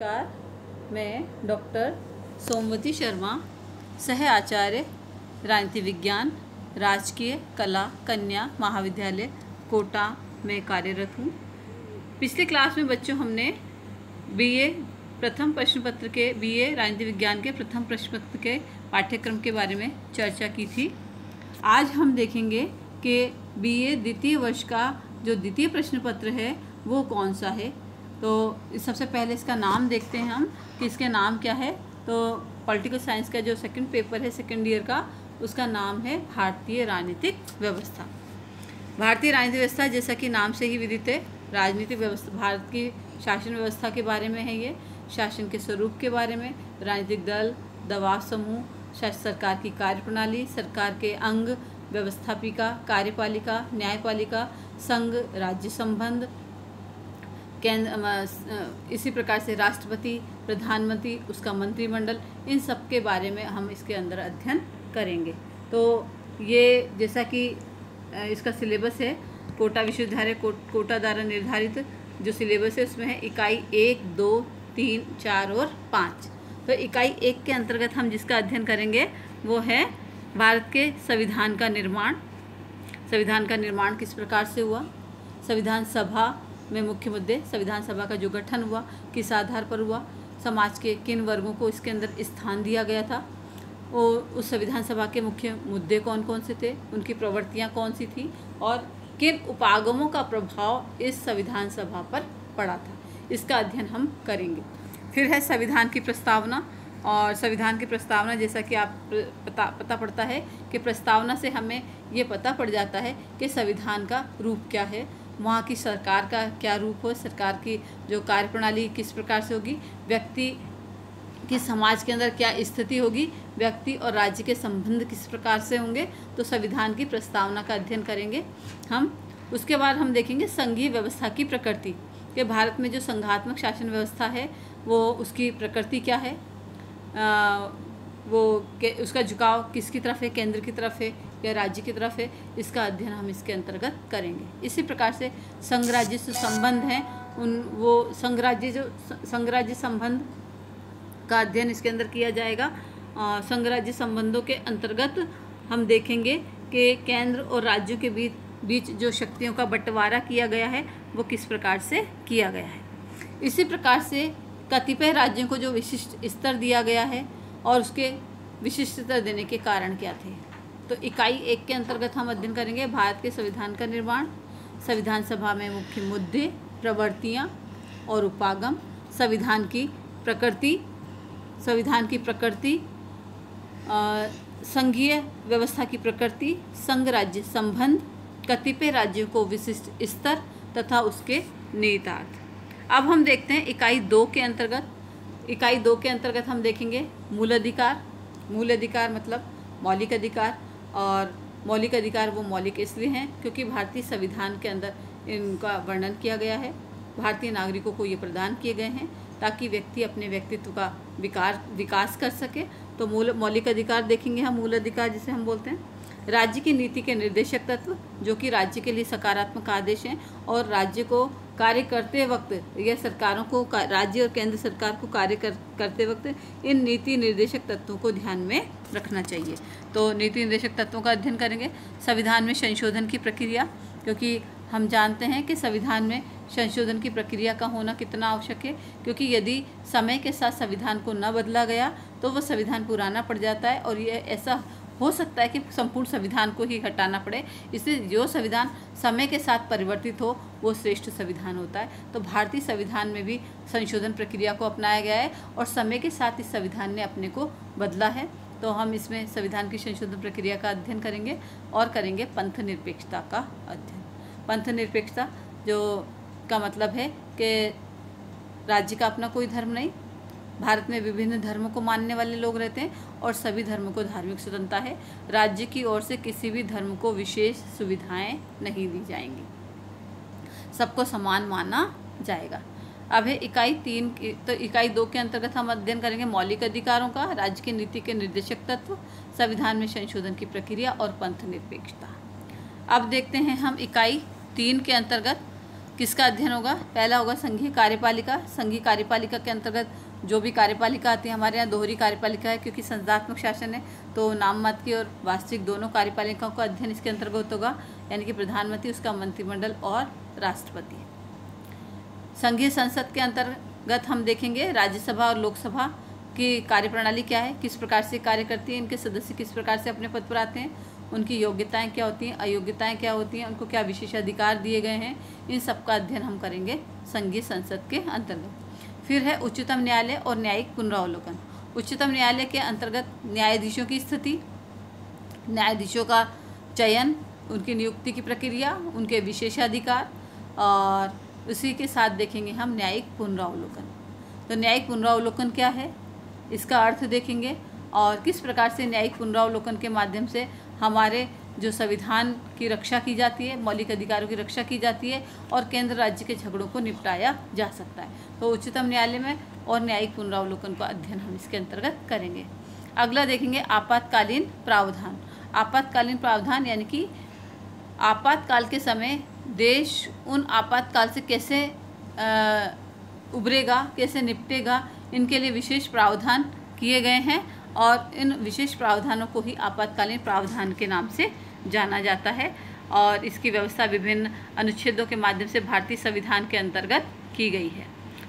नमस्कार, मैं डॉक्टर सोमवती शर्मा, सह आचार्य राजनीति विज्ञान, राजकीय कला कन्या महाविद्यालय कोटा में कार्यरत हूँ। पिछले क्लास में बच्चों हमने बीए राजनीति विज्ञान के प्रथम प्रश्न पत्र के पाठ्यक्रम के बारे में चर्चा की थी। आज हम देखेंगे कि बीए द्वितीय वर्ष का जो द्वितीय प्रश्न पत्र है वो कौन सा है। तो सबसे पहले इसका नाम देखते हैं हम कि इसके नाम क्या है। तो पॉलिटिकल साइंस का जो सेकंड पेपर है सेकंड ईयर का, उसका नाम है भारतीय राजनीतिक व्यवस्था। भारतीय राजनीतिक व्यवस्था जैसा कि नाम से ही विदित है, राजनीतिक व्यवस्था भारत की शासन व्यवस्था के बारे में है। ये शासन के स्वरूप के बारे में, राजनीतिक दल, दबाव समूह, सरकार की कार्यप्रणाली, सरकार के अंग, व्यवस्थापिका, कार्यपालिका, न्यायपालिका, संघ राज्य संबंध, इसी प्रकार से राष्ट्रपति, प्रधानमंत्री, उसका मंत्रिमंडल, इन सब के बारे में हम इसके अंदर अध्ययन करेंगे। तो ये जैसा कि इसका सिलेबस है, कोटा विश्वविद्यालय कोटा द्वारा निर्धारित जो सिलेबस है उसमें है इकाई 1, 2, 3, 4 और 5। तो इकाई 1 के अंतर्गत हम जिसका अध्ययन करेंगे वो है भारत के संविधान का निर्माण। संविधान का निर्माण किस प्रकार से हुआ, संविधान सभा में मुख्य मुद्दे, संविधान सभा का जो गठन हुआ किस आधार पर हुआ, समाज के किन वर्गों को इसके अंदर स्थान दिया गया था, और उस संविधान सभा के मुख्य मुद्दे कौन कौन से थे, उनकी प्रवृत्तियां कौन सी थी, और किन उपागमों का प्रभाव इस संविधान सभा पर पड़ा था, इसका अध्ययन हम करेंगे। फिर है संविधान की प्रस्तावना। और संविधान की प्रस्तावना जैसा कि आप पता पड़ता है कि प्रस्तावना से हमें ये पता पड़ जाता है कि संविधान का रूप क्या है, वहाँ की सरकार का क्या रूप हो, सरकार की जो कार्यप्रणाली किस प्रकार से होगी, व्यक्ति की समाज के अंदर क्या स्थिति होगी, व्यक्ति और राज्य के संबंध किस प्रकार से होंगे। तो संविधान की प्रस्तावना का अध्ययन करेंगे हम। उसके बाद हम देखेंगे संघीय व्यवस्था की प्रकृति, कि भारत में जो संघात्मक शासन व्यवस्था है वो उसकी प्रकृति क्या है, उसका झुकाव किसकी तरफ है, केंद्र की तरफ है या राज्य की तरफ है, इसका अध्ययन हम इसके अंतर्गत करेंगे। इसी प्रकार से संघ राज्य से संबंध हैं वो संघ राज्य संबंध का अध्ययन इसके अंदर किया जाएगा। संघ राज्य संबंधों के अंतर्गत हम देखेंगे कि केंद्र और राज्यों के बीच जो शक्तियों का बंटवारा किया गया है वो किस प्रकार से किया गया है। इसी प्रकार से कतिपय राज्यों को जो विशिष्ट स्तर दिया गया है और उसके विशिष्ट स्तर देने के कारण क्या थे। तो इकाई 1 के अंतर्गत हम अध्ययन करेंगे भारत के संविधान का निर्माण, संविधान सभा में मुख्य मुद्दे, प्रवृत्तियाँ और उपागम, संविधान की प्रकृति, संघीय व्यवस्था की प्रकृति, संघ राज्य संबंध, कतिपय राज्यों को विशिष्ट स्तर तथा उसके निहितार्थ। अब हम देखते हैं इकाई 2 के अंतर्गत हम देखेंगे मूल अधिकार। मूल अधिकार मतलब मौलिक अधिकार, और मौलिक अधिकार वो मौलिक इसलिए हैं क्योंकि भारतीय संविधान के अंदर इनका वर्णन किया गया है। भारतीय नागरिकों को ये प्रदान किए गए हैं ताकि व्यक्ति अपने व्यक्तित्व का विकास कर सके। तो मौलिक अधिकार देखेंगे हम। मूल अधिकार जिसे हम बोलते हैं राज्य की नीति के निर्देशक तत्व, जो कि राज्य के लिए सकारात्मक आदेश हैं और राज्य को कार्य करते वक्त या सरकारों को, राज्य और केंद्र सरकार को कार्य करते वक्त इन नीति निर्देशक तत्वों को ध्यान में रखना चाहिए। तो नीति निर्देशक तत्वों का अध्ययन करेंगे। संविधान में संशोधन की प्रक्रिया, क्योंकि हम जानते हैं कि संविधान में संशोधन की प्रक्रिया का होना कितना आवश्यक है, क्योंकि यदि समय के साथ संविधान को न बदला गया तो वह संविधान पुराना पड़ जाता है और ये ऐसा हो सकता है कि संपूर्ण संविधान को ही हटाना पड़े। इसलिए जो संविधान समय के साथ परिवर्तित हो वो श्रेष्ठ संविधान होता है। तो भारतीय संविधान में भी संशोधन प्रक्रिया को अपनाया गया है और समय के साथ इस संविधान ने अपने को बदला है। तो हम इसमें संविधान की संशोधन प्रक्रिया का अध्ययन करेंगे और करेंगे पंथ निरपेक्षता का अध्ययन। पंथ निरपेक्षता जो का मतलब है कि राज्य का अपना कोई धर्म नहीं, भारत में विभिन्न धर्मों को मानने वाले लोग रहते हैं और सभी धर्मों को धार्मिक स्वतंत्रता है। राज्य की ओर से किसी भी धर्म को विशेष सुविधाएं नहीं दी जाएंगी, सबको समान माना जाएगा। अब है इकाई 3 की। तो इकाई 2 के अंतर्गत हम अध्ययन करेंगे मौलिक अधिकारों का, राज्य की नीति के निर्देशक तत्व, संविधान में संशोधन की प्रक्रिया और पंथ निरपेक्षता। अब देखते हैं हम इकाई 3 के अंतर्गत किसका अध्ययन होगा? पहला होगा संघीय कार्यपालिका। संघीय कार्यपालिका के अंतर्गत जो भी कार्यपालिका आती है, हमारे यहाँ दोहरी कार्यपालिका है क्योंकि संस्थात्मक शासन है, तो नाम मात्र की और वास्तविक दोनों कार्यपालिकाओं का अध्ययन इसके अंतर्गत होगा, यानी कि प्रधानमंत्री, उसका मंत्रिमंडल और राष्ट्रपति। संघीय संसद के अंतर्गत हम देखेंगे राज्यसभा और लोकसभा की कार्यप्रणाली क्या है, किस प्रकार से कार्य करती है, इनके सदस्य किस प्रकार से अपने पद पर आते हैं, उनकी योग्यताएं क्या होती हैं, अयोग्यताएं क्या होती हैं, उनको क्या विशेषाधिकार दिए गए हैं, इन सब का अध्ययन हम करेंगे संघीय संसद के अंतर्गत। फिर है उच्चतम न्यायालय और न्यायिक पुनरावलोकन। उच्चतम न्यायालय के अंतर्गत न्यायाधीशों की स्थिति, न्यायाधीशों का चयन, उनकी नियुक्ति की प्रक्रिया, उनके विशेषाधिकार, और उसी के साथ देखेंगे हम न्यायिक पुनरावलोकन। तो न्यायिक पुनरावलोकन क्या है, इसका अर्थ देखेंगे और किस प्रकार से न्यायिक पुनरावलोकन के माध्यम से हमारे जो संविधान की रक्षा की जाती है, मौलिक अधिकारों की रक्षा की जाती है और केंद्र राज्य के झगड़ों को निपटाया जा सकता है। तो उच्चतम न्यायालय में और न्यायिक पुनरावलोकन का अध्ययन हम इसके अंतर्गत करेंगे। अगला देखेंगे आपातकालीन प्रावधान। आपातकालीन प्रावधान यानी कि आपातकाल के समय देश उन आपातकाल से कैसे उबरेगा, कैसे निपटेगा, इनके लिए विशेष प्रावधान किए गए हैं और इन विशेष प्रावधानों को ही आपातकालीन प्रावधान के नाम से जाना जाता है और इसकी व्यवस्था विभिन्न अनुच्छेदों के माध्यम से भारतीय संविधान के अंतर्गत की गई है।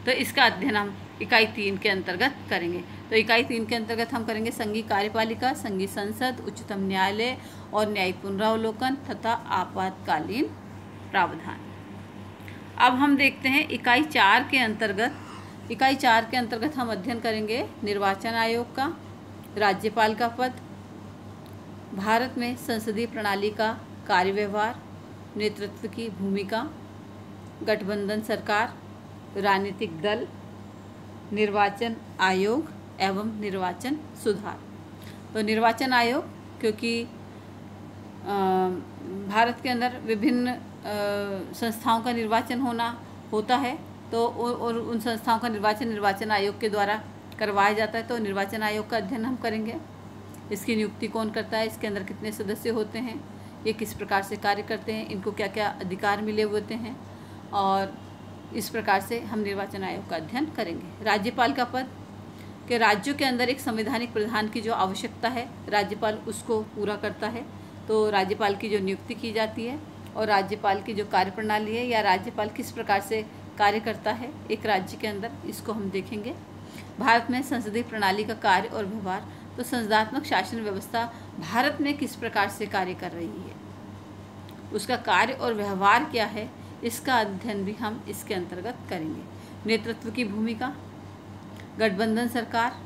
तो इसका अध्ययन हम इकाई 3 के अंतर्गत करेंगे। तो इकाई 3 के अंतर्गत हम करेंगे संघीय कार्यपालिका, संघीय संसद, उच्चतम न्यायालय और न्यायिक पुनरावलोकन तथा आपातकालीन प्रावधान। अब हम देखते हैं इकाई 4 के अंतर्गत। इकाई 4 के अंतर्गत हम अध्ययन करेंगे निर्वाचन आयोग का, राज्यपाल का पद, भारत में संसदीय प्रणाली का कार्य व्यवहार, नेतृत्व की भूमिका, गठबंधन सरकार, राजनीतिक दल, निर्वाचन आयोग एवं निर्वाचन सुधार। तो निर्वाचन आयोग क्योंकि भारत के अंदर विभिन्न संस्थाओं का निर्वाचन होता है, तो और उन संस्थाओं का निर्वाचन आयोग के द्वारा करवाया जाता है। तो निर्वाचन आयोग का अध्ययन हम करेंगे। इसकी नियुक्ति कौन करता है, इसके अंदर कितने सदस्य होते हैं, ये किस प्रकार से कार्य करते हैं, इनको क्या क्या अधिकार मिले होते हैं, और इस प्रकार से हम निर्वाचन आयोग का अध्ययन करेंगे। राज्यपाल का पद कि राज्यों के अंदर एक संवैधानिक प्रधान की जो आवश्यकता है, राज्यपाल उसको पूरा करता है। तो राज्यपाल की जो नियुक्ति की जाती है और राज्यपाल की जो कार्यप्रणाली है या राज्यपाल किस प्रकार से कार्य करता है एक राज्य के अंदर, इसको हम देखेंगे। भारत में संसदीय प्रणाली का कार्य और व्यवहार, तो संसदात्मक शासन व्यवस्था भारत में किस प्रकार से कार्य कर रही है, उसका कार्य और व्यवहार क्या है, इसका अध्ययन भी हम इसके अंतर्गत करेंगे। नेतृत्व की भूमिका, गठबंधन सरकार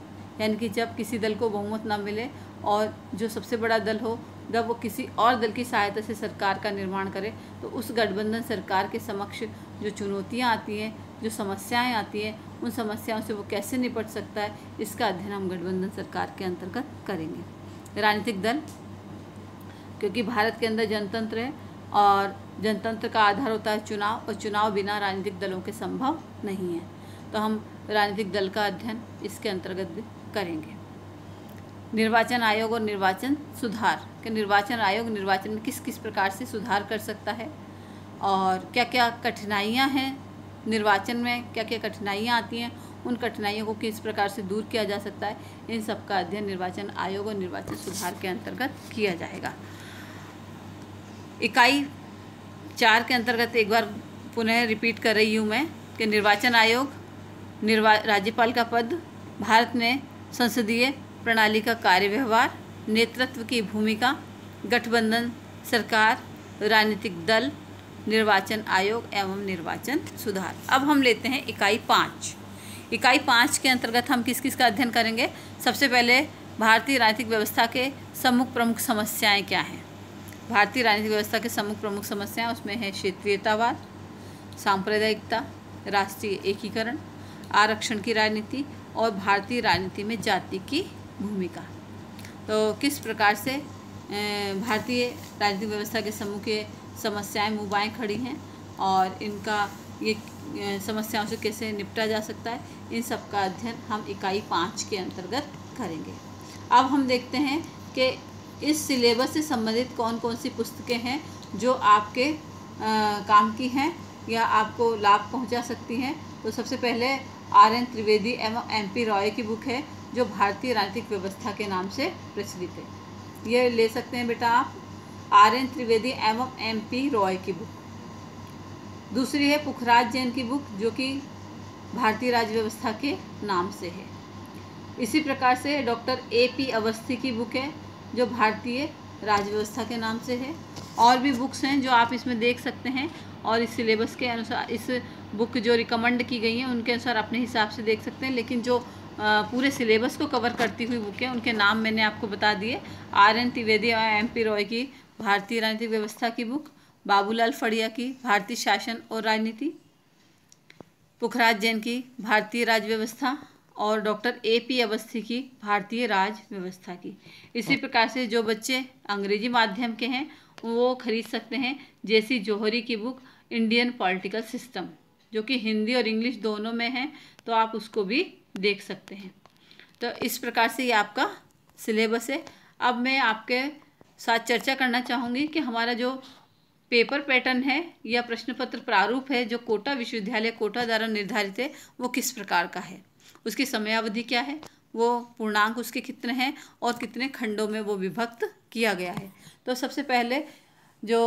यानी कि जब किसी दल को बहुमत न मिले और जो सबसे बड़ा दल हो, जब वो किसी और दल की सहायता से सरकार का निर्माण करे, तो उस गठबंधन सरकार के समक्ष जो चुनौतियां आती हैं, जो समस्याएं आती हैं, उन समस्याओं से वो कैसे निपट सकता है, इसका अध्ययन हम गठबंधन सरकार के अंतर्गत करेंगे। राजनीतिक दल क्योंकि भारत के अंदर जनतंत्र है और जनतंत्र का आधार होता है चुनाव, और चुनाव बिना राजनीतिक दलों के संभव नहीं है, तो हम राजनीतिक दल का अध्ययन इसके अंतर्गत भी करेंगे। निर्वाचन आयोग और निर्वाचन सुधार कि निर्वाचन आयोग निर्वाचन में किस किस प्रकार से सुधार कर सकता है और क्या क्या कठिनाइयाँ हैं, निर्वाचन में क्या क्या कठिनाइयाँ आती हैं, उन कठिनाइयों को किस प्रकार से दूर किया जा सकता है, इन सब का अध्ययन निर्वाचन आयोग और निर्वाचन सुधार के अंतर्गत किया जाएगा। इकाई 4 के अंतर्गत एक बार पुनः रिपीट कर रही हूँ मैं कि निर्वाचन आयोग, राज्यपाल का पद, भारत में संसदीय प्रणाली का कार्य व्यवहार, नेतृत्व की भूमिका, गठबंधन सरकार, राजनीतिक दल, निर्वाचन आयोग एवं निर्वाचन सुधार। अब हम लेते हैं इकाई 5। इकाई 5 के अंतर्गत हम किस किस का अध्ययन करेंगे। सबसे पहले भारतीय राजनीतिक व्यवस्था के प्रमुख समस्याएं क्या हैं। भारतीय राजनीतिक व्यवस्था के प्रमुख समस्याएं, उसमें है क्षेत्रीयतावाद, सांप्रदायिकता, राष्ट्रीय एकीकरण, आरक्षण की राजनीति और भारतीय राजनीति में जाति की भूमिका। तो किस प्रकार से भारतीय राजनीतिक व्यवस्था के समूह के समस्याएं मुबाएं खड़ी हैं और इनका ये समस्याओं से कैसे निपटा जा सकता है, इन सब का अध्ययन हम इकाई 5 के अंतर्गत करेंगे। अब हम देखते हैं कि इस सिलेबस से संबंधित कौन कौन सी पुस्तकें हैं जो आपके काम की हैं या आपको लाभ पहुंचा सकती हैं। तो सबसे पहले RN त्रिवेदी एवं MP रॉय की बुक है जो भारतीय राजनीतिक व्यवस्था के नाम से प्रचलित है। ये ले सकते हैं बेटा आप, RN त्रिवेदी एवं MP रॉय की बुक। दूसरी है पुखराज जैन की बुक जो कि भारतीय राज्य व्यवस्था के नाम से है। इसी प्रकार से डॉक्टर AP अवस्थी की बुक है जो भारतीय राज्य व्यवस्था के नाम से है। और भी बुक्स हैं जो आप इसमें देख सकते हैं और इस सिलेबस के अनुसार, इस बुक जो रिकमेंड की गई हैं उनके अनुसार अपने हिसाब से देख सकते हैं। लेकिन जो पूरे सिलेबस को कवर करती हुई बुक है उनके नाम मैंने आपको बता दिए। RN त्रिवेदी और MP रॉय की भारतीय राजनीतिक व्यवस्था की बुक, बाबूलाल फड़िया की भारतीय शासन और राजनीति, पुखराज जैन की भारतीय राज्य व्यवस्था और डॉक्टर AP अवस्थी की भारतीय राज्य व्यवस्था की। इसी प्रकार से जो बच्चे अंग्रेजी माध्यम के हैं वो खरीद सकते हैं JC जौहरी की बुक इंडियन पॉलिटिकल सिस्टम, जो कि हिंदी और इंग्लिश दोनों में है, तो आप उसको भी देख सकते हैं। तो इस प्रकार से ये आपका सिलेबस है। अब मैं आपके साथ चर्चा करना चाहूँगी कि हमारा जो पेपर पैटर्न है या प्रश्न पत्र प्रारूप है जो कोटा विश्वविद्यालय कोटा द्वारा निर्धारित है वो किस प्रकार का है, उसकी समयावधि क्या है, वो पूर्णांक उसके कितने हैं और कितने खंडों में वो विभक्त किया गया है। तो सबसे पहले जो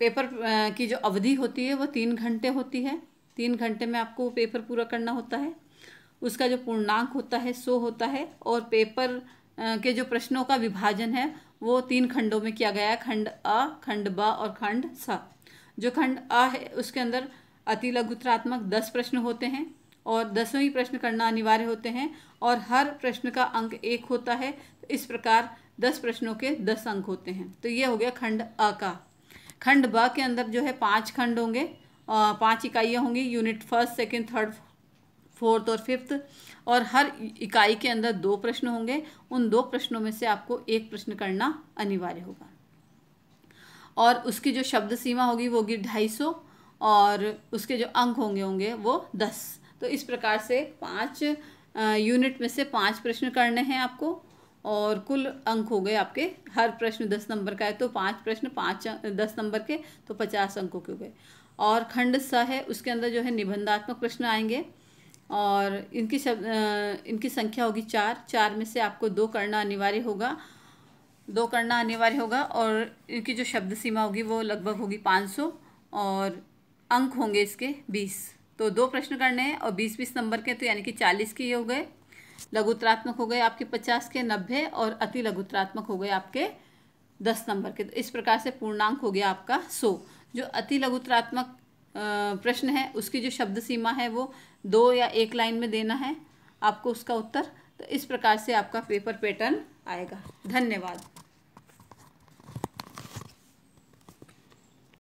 पेपर की जो अवधि होती है वो 3 घंटे होती है। 3 घंटे में आपको पेपर पूरा करना होता है। उसका जो पूर्णांक होता है 100 होता है और पेपर के जो प्रश्नों का विभाजन है वो 3 खंडों में किया गया है, खंड अ, खंड ब और खंड स। जो खंड अ है उसके अंदर अति लघुत्रात्मक 10 प्रश्न होते हैं और 10वें ही प्रश्न करना अनिवार्य होते हैं और हर प्रश्न का अंक 1 होता है। तो इस प्रकार 10 प्रश्नों के 10 अंक होते हैं। तो ये हो गया खंड अ का। खंड ब के अंदर जो है 5 खंड होंगे, 5 इकाइयाँ होंगी, यूनिट 1, 2, 3, 4 और 5, और हर इकाई के अंदर 2 प्रश्न होंगे। उन 2 प्रश्नों में से आपको 1 प्रश्न करना अनिवार्य होगा और उसकी जो शब्द सीमा होगी वो होगी 250 और उसके जो अंक होंगे वो 10। तो इस प्रकार से 5 यूनिट में से 5 प्रश्न करने हैं आपको और कुल अंक हो गए आपके, हर प्रश्न 10 नंबर का है तो 5 प्रश्न 10 नंबर के तो 50 अंकों के हो गए। और खंड स है उसके अंदर जो है निबंधात्मक प्रश्न आएंगे और इनकी संख्या होगी 4 में से आपको 2 करना अनिवार्य होगा और इनकी जो शब्द सीमा होगी वो लगभग होगी 500 और अंक होंगे इसके 20। तो 2 प्रश्न करने हैं और 20-20 नंबर के, तो यानी कि 40 के ये हो गए। लघुत्रात्मक हो गए आपके 50 के 90 और अति लघुत्रात्मक हो गए आपके 10 नंबर के। तो इस प्रकार से पूर्णांक हो गया आपका 100। जो अति लघुत्रात्मक प्रश्न है उसकी जो शब्द सीमा है वो 2 या 1 लाइन में देना है आपको उसका उत्तर। तो इस प्रकार से आपका पेपर पैटर्न आएगा। धन्यवाद।